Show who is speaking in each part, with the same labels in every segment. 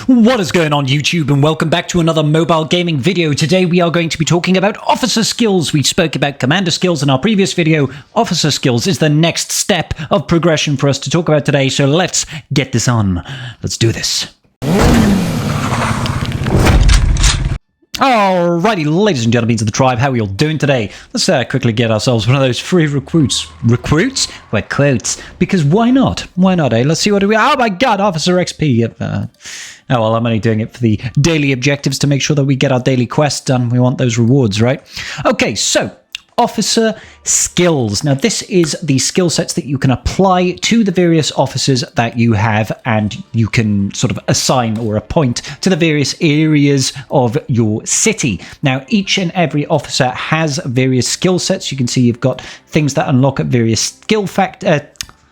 Speaker 1: What is going on YouTube, and welcome back to another mobile gaming video. Today we are going to be talking about officer skills. We spoke about commander skills in our previous video. Officer skills is the next step of progression for us to talk about today, so let's get this on. Let's do this. Alrighty, ladies and gentlemen of the tribe, how are you all doing today? Let's quickly get ourselves one of those free recruits. Recruits? Well, quotes. Because why not? Why not, eh? Let's see what do we... Oh my god, Officer XP. Oh, well, I'm only doing it for the daily objectives to make sure that we get our daily quests done. We want those rewards, right? Okay, so... officer skills. Now, this is the skill sets that you can apply to the various officers that you have, and you can sort of assign or appoint to the various areas of your city. Now, each and every officer has various skill sets. You can see you've got things that unlock at various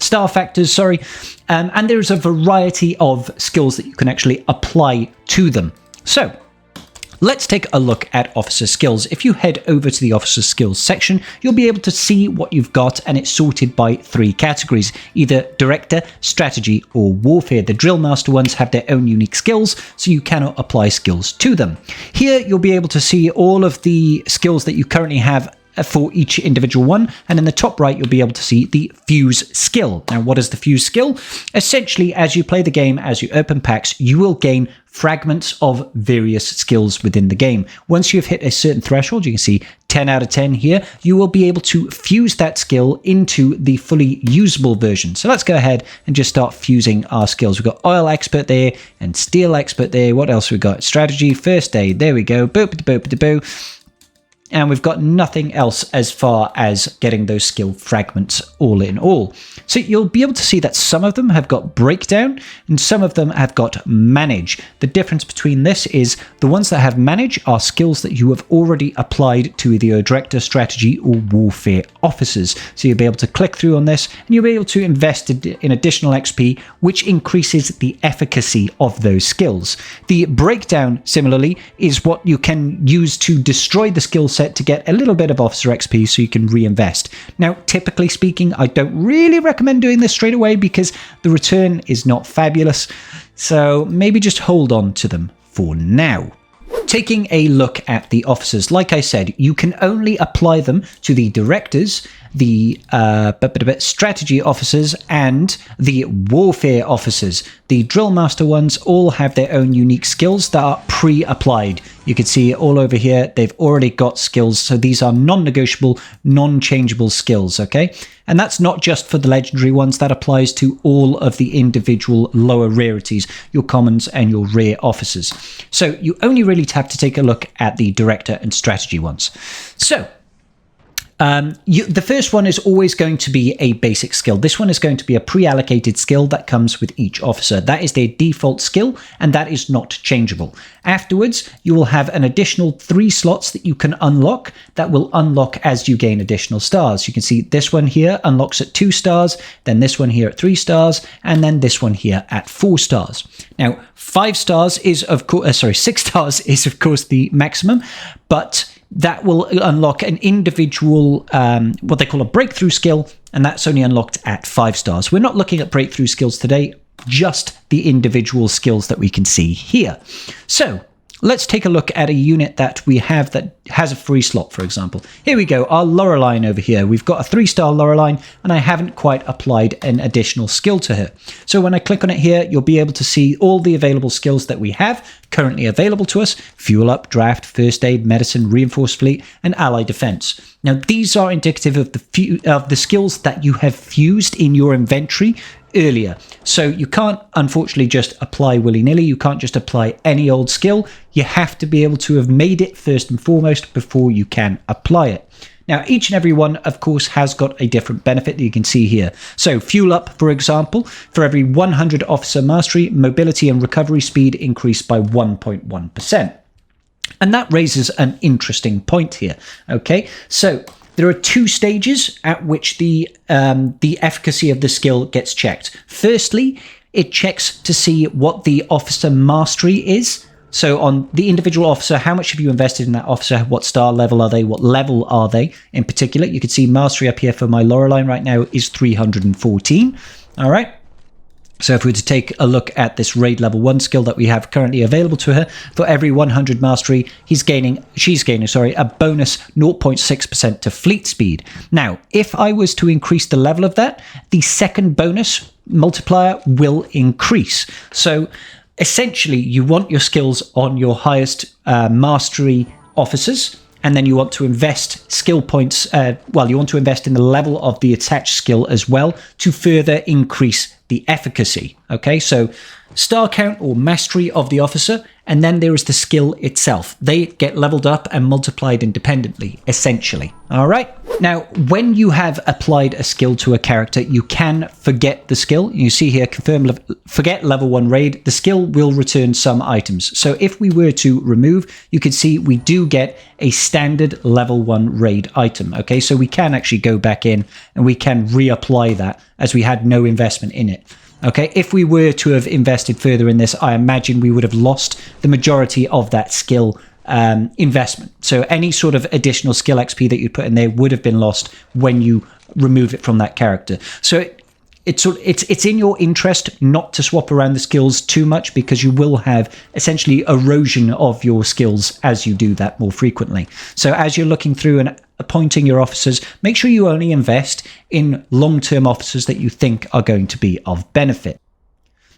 Speaker 1: star factors, and there's a variety of skills that you can actually apply to them. So, let's take a look at officer skills. If you head over to the officer skills section, you'll be able to see what you've got, and it's sorted by 3 categories, either director, strategy, or warfare. The drill master ones have their own unique skills, so you cannot apply skills to them. Here, you'll be able to see all of the skills that you currently have for each individual one, and in the top right you'll be able to see the fuse skill. Now, what is the fuse skill? Essentially, as you play the game, as you open packs, you will gain fragments of various skills within the game. Once you've hit a certain threshold, you can see 10 out of 10 here, you will be able to fuse that skill into the fully usable version. So let's go ahead and just start fusing our skills. We've got oil expert there and steel expert there. What else we got? Strategy, first aid, there we go. Boop-a-boop-a-boo. And we've got nothing else as far as getting those skill fragments all in all. So you'll be able to see that some of them have got breakdown and some of them have got manage. The difference between this is the ones that have manage are skills that you have already applied to either your director, strategy, or warfare officers. So you'll be able to click through on this and you'll be able to invest in additional XP, which increases the efficacy of those skills. The breakdown, similarly, is what you can use to destroy the skill set to get a little bit of officer XP so you can reinvest. Now, typically speaking, I don't really recommend doing this straight away because the return is not fabulous, so maybe just hold on to them for now. Taking a look at the officers, like I said, you can only apply them to the directors, the strategy officers, and the warfare officers. The drill master ones all have their own unique skills that are pre-applied. You can see all over here, they've already got skills, so these are non-negotiable, non-changeable skills, okay? And that's not just for the legendary ones, that applies to all of the individual lower rarities, your commons and your rare officers. So you only really have to take a look at the director and strategy ones. So, the first one is always going to be a basic skill. This one is going to be a pre-allocated skill that comes with each officer. That is their default skill, and that is not changeable. Afterwards, you will have an additional 3 slots that you can unlock that will unlock as you gain additional stars. You can see this one here unlocks at 2 stars, then this one here at 3 stars, and then this one here at 4 stars. Now, 5 stars is of course, 6 stars is of course the maximum, but that will unlock an individual, what they call a breakthrough skill, and that's only unlocked at 5 stars. We're not looking at breakthrough skills today, just the individual skills that we can see here. So let's take a look at a unit that we have that has a free slot, for example. Here we go, our Loreline over here. We've got a 3-star Loreline, and I haven't quite applied an additional skill to her. So when I click on it here, you'll be able to see all the available skills that we have currently available to us: fuel up, draft, first aid, medicine, reinforced fleet, and ally defense. Now, these are indicative of the skills that you have fused in your inventory earlier. So you can't, unfortunately, just apply willy-nilly. You can't just apply any old skill. You have to be able to have made it first and foremost before you can apply it. Now, each and every one, of course, has got a different benefit that you can see here. So fuel up, for example, for every 100 officer mastery, mobility and recovery speed increased by 1.1%. And that raises an interesting point here. Okay, so there are 2 stages at which the efficacy of the skill gets checked. Firstly, it checks to see what the officer mastery is. So on the individual officer, how much have you invested in that officer? What star level are they? What level are they? In particular, you can see mastery up here for my Loreline right now is 314. All right. So if we were to take a look at this raid level 1 skill that we have currently available to her, for every 100 mastery, she's gaining, a bonus 0.6% to fleet speed. Now, if I was to increase the level of that, the second bonus multiplier will increase. So essentially, you want your skills on your highest mastery officers, and then you want to invest skill points, you want to invest in the level of the attached skill as well to further increase the efficacy. Okay, so star count or mastery of the officer, and then there is the skill itself. They get leveled up and multiplied independently, essentially. All right. Now, when you have applied a skill to a character, you can forget the skill. You see here, forget level 1 raid. The skill will return some items. So if we were to remove, you can see we do get a standard level 1 raid item. Okay, so we can actually go back in and we can reapply that as we had no investment in it. Okay, if we were to have invested further in this, I imagine we would have lost the majority of that skill investment. So any sort of additional skill XP that you put in there would have been lost when you remove it from that character. So it's in your interest not to swap around the skills too much, because you will have essentially erosion of your skills as you do that more frequently. So as you're looking through and appointing your officers, make sure you only invest in long-term officers that you think are going to be of benefit.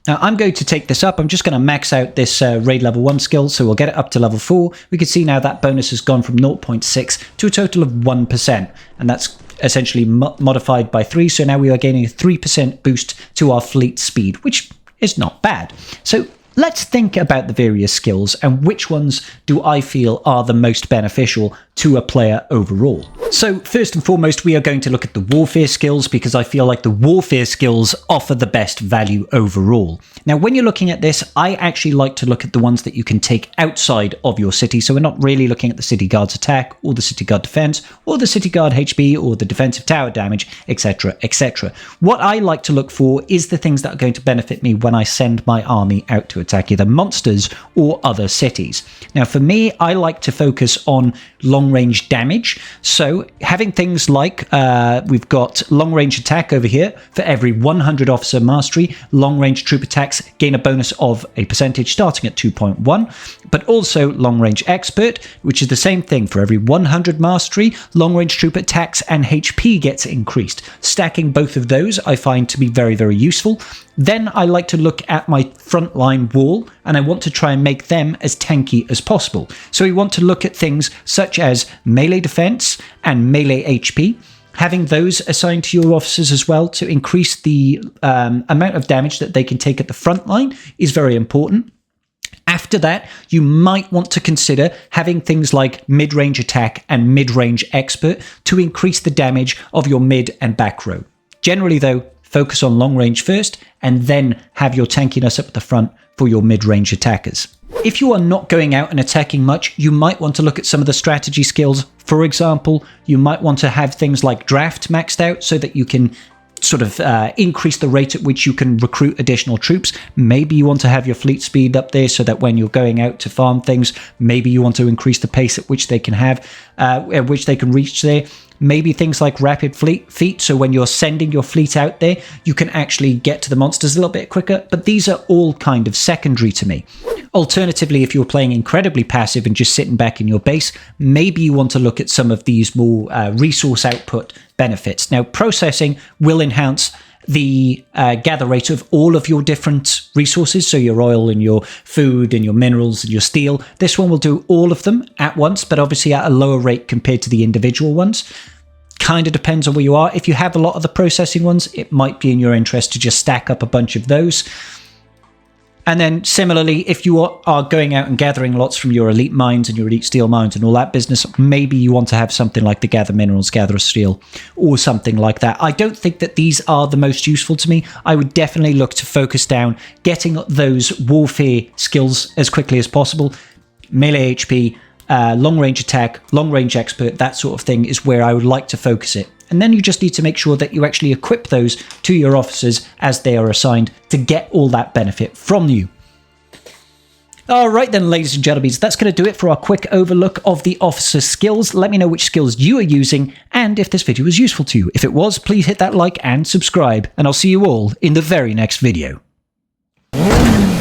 Speaker 1: Now, I'm going to take this up. I'm just going to max out this raid level 1 skill, so we'll get it up to level 4. We can see now that bonus has gone from 0.6 to a total of 1%, and that's essentially modified by 3, so now we are gaining a 3% boost to our fleet speed, which is not bad. So let's think about the various skills and which ones do I feel are the most beneficial to a player overall. So first and foremost, we are going to look at the warfare skills, because I feel like the warfare skills offer the best value overall. Now, when you're looking at this, I actually like to look at the ones that you can take outside of your city. So we're not really looking at the city guard's attack or the city guard defense or the city guard HP or the defensive tower damage, etc., etc. What I like to look for is the things that are going to benefit me when I send my army out to attack either monsters or other cities. Now, for me, I like to focus on long-range damage. So having things like we've got long-range attack over here. For every 100 officer mastery, long-range troop attacks gain a bonus of a percentage starting at 2.1, but also long-range expert, which is the same thing. For every 100 mastery, long-range troop attacks and HP gets increased. Stacking both of those I find to be very, very useful. Then I like to look at my frontline wall, and I want to try and make them as tanky as possible. So we want to look at things such as melee defense and melee HP, having those assigned to your officers as well to increase the amount of damage that they can take at the front line is very important. After that, you might want to consider having things like mid-range attack and mid-range expert to increase the damage of your mid and back row. Generally though, focus on long range first, and then have your tankiness up at the front for your mid-range attackers. If you are not going out and attacking much, you might want to look at some of the strategy skills. For example, you might want to have things like draft maxed out so that you can sort of increase the rate at which you can recruit additional troops. Maybe you want to have your fleet speed up there so that when you're going out to farm things, maybe you want to increase the pace at which they can have, at which they can reach there. Maybe things like rapid feet, so when you're sending your fleet out there, you can actually get to the monsters a little bit quicker, but these are all kind of secondary to me. Alternatively, if you're playing incredibly passive and just sitting back in your base, maybe you want to look at some of these more resource output benefits. Now, processing will enhance the gather rate of all of your different resources, so your oil and your food and your minerals and your steel. This one will do all of them at once, but obviously at a lower rate compared to the individual ones. Kind of depends on where you are. If you have a lot of the processing ones, it might be in your interest to just stack up a bunch of those. And then similarly, if you are going out and gathering lots from your elite mines and your elite steel mines and all that business, maybe you want to have something like the gather minerals, gather steel, or something like that. I don't think that these are the most useful to me. I would definitely look to focus down getting those warfare skills as quickly as possible. Melee HP, long range attack, long range expert, that sort of thing is where I would like to focus it. And then you just need to make sure that you actually equip those to your officers as they are assigned to get all that benefit from you. All right then, ladies and gentlemen, that's going to do it for our quick overlook of the officer skills. Let me know which skills you are using and if this video was useful to you. If it was, please hit that like and subscribe, and I'll see you all in the very next video. Woo!